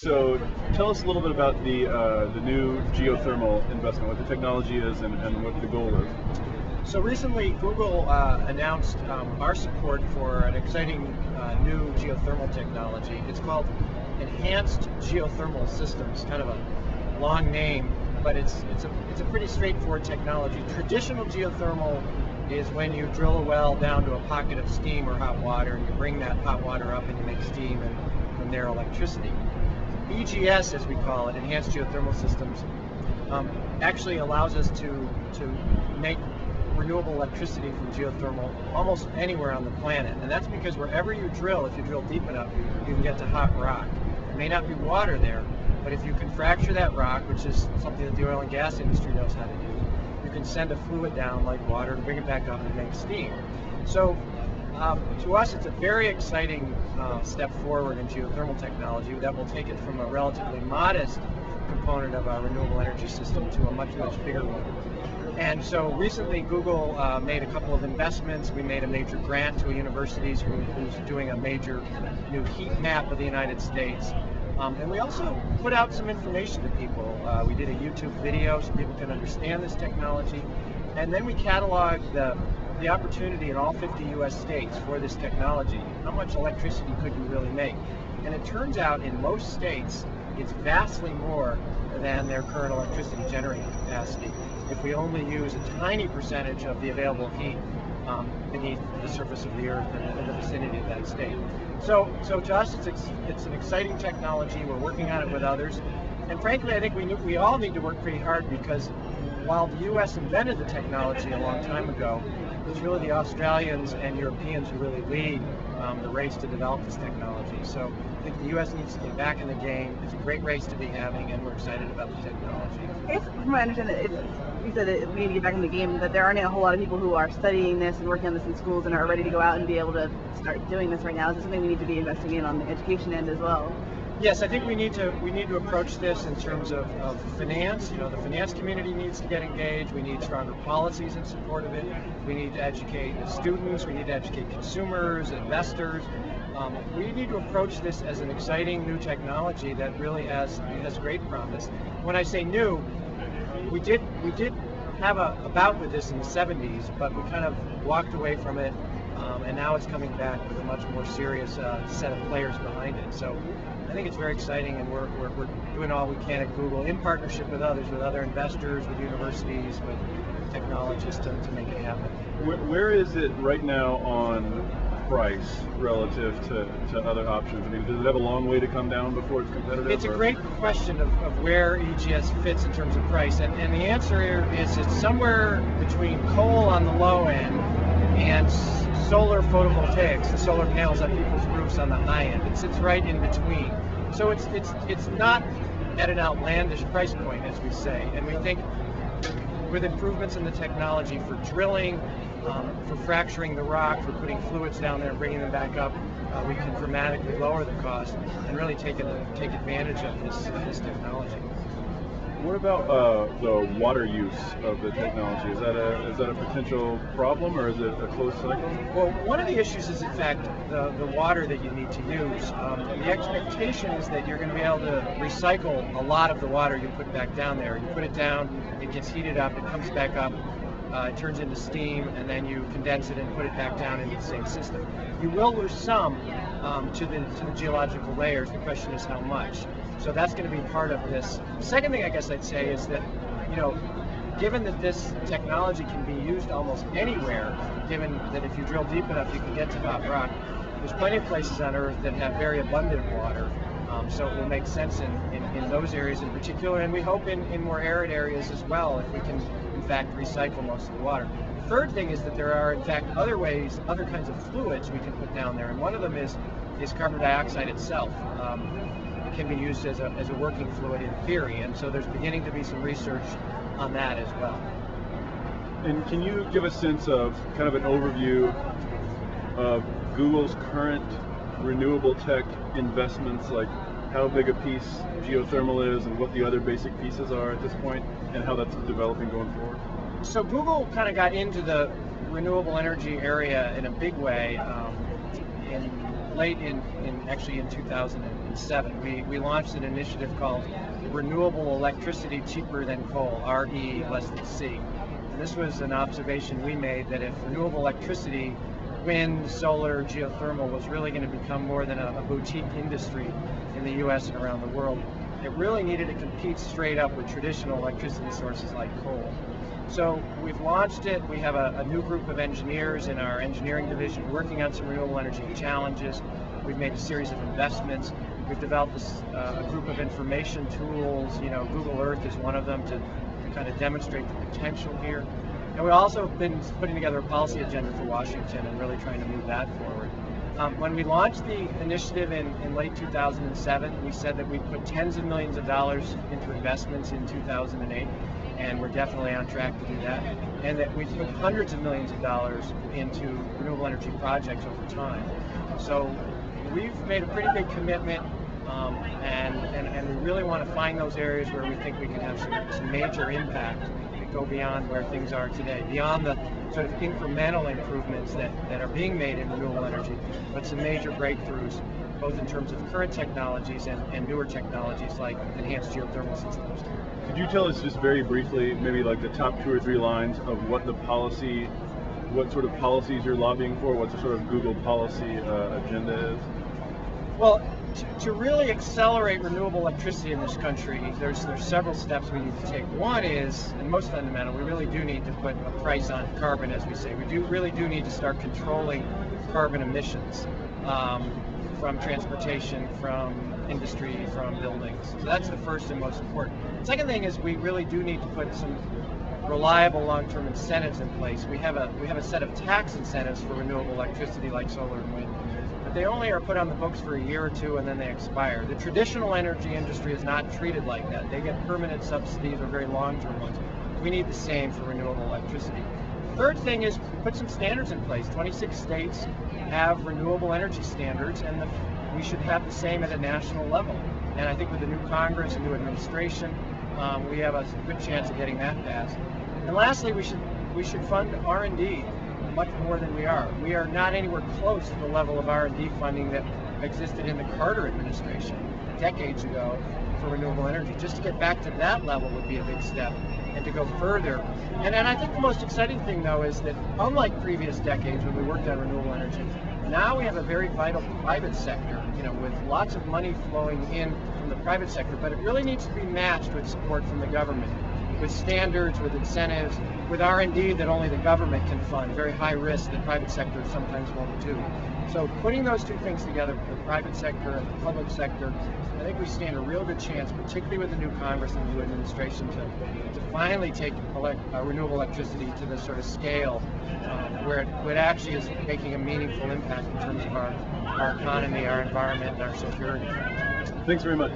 So tell us a little bit about the new geothermal investment, what the technology is and what the goal is. So recently, Google announced our support for an exciting new geothermal technology. It's called Enhanced Geothermal Systems, kind of a long name, but it's a pretty straightforward technology. Traditional geothermal is when you drill a well down to a pocket of steam or hot water, and you bring that hot water up and you make steam and from there electricity. EGS, as we call it, Enhanced Geothermal Systems, actually allows us to make renewable electricity from geothermal almost anywhere on the planet. And that's because wherever you drill, if you drill deep enough, you can get to hot rock. There may not be water there, but if you can fracture that rock, which is something that the oil and gas industry knows how to do, you can send a fluid down like water and bring it back up and make steam. So to us, it's a very exciting step forward in geothermal technology that will take it from a relatively modest component of our renewable energy system to a much bigger one. And so recently Google made a couple of investments. We made a major grant to a university who's doing a major new heat map of the United States. And we also put out some information to people. We did a YouTube video so people can understand this technology. And then we cataloged the opportunity in all 50 US states for this technology. How much electricity could you really make? And it turns out in most states, it's vastly more than their current electricity generating capacity if we only use a tiny percentage of the available heat beneath the surface of the earth and in the vicinity of that state. So to us, it's an exciting technology. We're working on it with others. And frankly, I think we all need to work pretty hard, because while the US invented the technology a long time ago, it's really the Australians and Europeans who really lead the race to develop this technology. So I think the US needs to get back in the game. It's a great race to be having, and we're excited about the technology. I guess from what I understand, you said that we need to get back in the game, that there aren't a whole lot of people who are studying this and working on this in schools and are ready to go out and be able to start doing this right now. Is this something we need to be investing in on the education end as well? Yes, I think we need to approach this in terms of finance. You know, the finance community needs to get engaged. We need stronger policies in support of it. We need to educate the students. We need to educate consumers, investors. We need to approach this as an exciting new technology that really has great promise. When I say new, we did have a bout with this in the 70s, but we kind of walked away from it. And now it's coming back with a much more serious set of players behind it. So I think it's very exciting, and we're doing all we can at Google in partnership with others, with other investors, with universities, with technologists to make it happen. Where is it right now on price relative to other options? I mean, does it have a long way to come down before it's competitive? It's a great question of where EGS fits in terms of price, and the answer is it's somewhere between coal on the low end and solar photovoltaics, the solar panels on people's roofs on the high end. It sits right in between. So it's not at an outlandish price point, as we say. And we think with improvements in the technology for drilling, for fracturing the rock, for putting fluids down there and bringing them back up, we can dramatically lower the cost and really take advantage of this technology. What about the water use of the technology? Is that a potential problem, or is it a closed cycle? Well, one of the issues is, in fact, the water that you need to use. The expectation is that you're going to be able to recycle a lot of the water you put back down there. You put it down, it gets heated up, it comes back up, it turns into steam, and then you condense it and put it back down into the same system. You will lose some to the geological layers. The question is how much. So that's going to be part of this. The second thing I guess I'd say is that, you know, given that this technology can be used almost anywhere, given that if you drill deep enough you can get to hot rock, there's plenty of places on Earth that have very abundant water. So it will make sense in those areas in particular, and we hope in more arid areas as well, if we can in fact recycle most of the water. The third thing is that there are in fact other kinds of fluids we can put down there, and one of them is carbon dioxide itself. It can be used as a working fluid in theory, and so there's beginning to be some research on that as well. And can you give a sense of kind of an overview of Google's current renewable tech investments, like how big a piece geothermal is and what the other basic pieces are at this point, and how that's developing going forward? So Google kind of got into the renewable energy area in a big way late in 2008. 2007. We launched an initiative called Renewable Electricity Cheaper Than Coal, RE less than C. And this was an observation we made that if renewable electricity, wind, solar, geothermal was really going to become more than a boutique industry in the US and around the world, it really needed to compete straight up with traditional electricity sources like coal. So we've launched it. We have a new group of engineers in our engineering division working on some renewable energy challenges. We've made a series of investments. We've developed a group of information tools. Google Earth is one of them to kind of demonstrate the potential here. And we've also been putting together a policy agenda for Washington and really trying to move that forward. When we launched the initiative in late 2007, we said that we'd put tens of millions of dollars into investments in 2008, and we're definitely on track to do that, and that we'd put hundreds of millions of dollars into renewable energy projects over time. So we've made a pretty big commitment, and we really want to find those areas where we think we can have some major impact that go beyond where things are today, beyond the sort of incremental improvements that are being made in renewable energy, but some major breakthroughs, both in terms of current technologies and newer technologies like enhanced geothermal systems. Could you tell us just very briefly, maybe like the top 2 or 3 lines of what sort of policies you're lobbying for, what the sort of Google policy agenda is? Well, to really accelerate renewable electricity in this country, there's several steps we need to take. One is, and most fundamental, we really do need to put a price on carbon, as we say. We really do need to start controlling carbon emissions from transportation, from industry, from buildings. So that's the first and most important. Second thing is we really do need to put some reliable long-term incentives in place. We have a set of tax incentives for renewable electricity like solar and wind, but they only are put on the books for a year or two and then they expire. The traditional energy industry is not treated like that. They get permanent subsidies or very long-term ones. We need the same for renewable electricity. Third thing is put some standards in place. 26 states have renewable energy standards, and we should have the same at a national level. And I think with the new Congress and new administration, we have a good chance of getting that passed. And lastly, we should fund R&D much more than we are. We are not anywhere close to the level of R&D funding that existed in the Carter administration decades ago for renewable energy. Just to get back to that level would be a big step, and to go further. And I think the most exciting thing, though, is that unlike previous decades when we worked on renewable energy, now we have a very vital private sector, with lots of money flowing in from the private sector, but it really needs to be matched with support from the government, with standards, with incentives, with R&D that only the government can fund, very high risk that private sector sometimes won't do. So putting those two things together, the private sector and the public sector, I think we stand a real good chance, particularly with the new Congress and the new administration, to finally take renewable electricity to the sort of scale where it actually is making a meaningful impact in terms of our economy, our environment, and our security. Thanks very much.